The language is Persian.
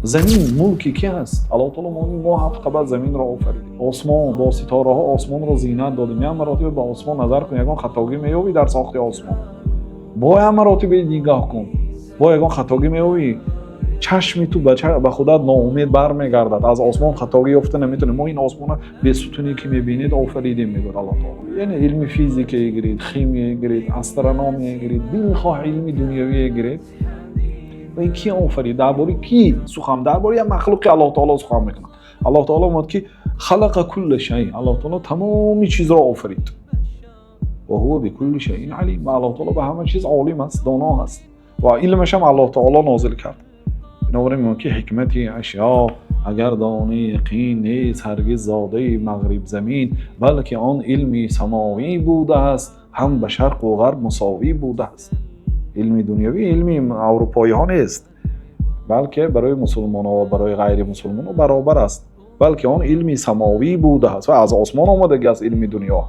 زمین ملکی کی هست؟ الله تعالی ما 7 قبل زمین را آفرید. آسمان با ستاره ها آسمان را زینت داده. میان مراتب به آسمان نظر کن، یگان خطاگی میابی در ساخت آسمان. با هم مراتب نگاه کن، با یگان خطاگی میابی چشمی تو به خودت ناامید برمیگردد. از آسمان خطاگی یافته نمیتونه. ما این آسمان به ستونی که میبینید آفریدیم میگه الله تعالی. یعنی علم فیزیک گیرید، شیمی گیرید، استرونومی گیرید، دلخواه علم دنیوی گیرید. و این کی آفرید؟ درباره کی سخن؟ درباره مخلوق الله تعالی سخن میکنه. الله تعالی میگه که خلق کل شیء. الله تعالی تمام چیز را آفرید. و هو بكل شیء علیم. الله تعالی به همه چیز عالم است، دانا است و علمش هم الله تعالی نازل کرد. بنابراین میگه که حکمت اشیا اگر دانه یقین نیست هرگز زاده مغرب زمین، بلکه آن علمی سماوی بوده است، هم به شرق و غرب مساوی بوده است. علم دنیوی علم اروپایی ها نیست، بلکه برای مسلمان ها و برای غیر مسلمان ها برابر است، بلکه آن علمی سماوی بوده است و از آسمان آمده است علم دنیا.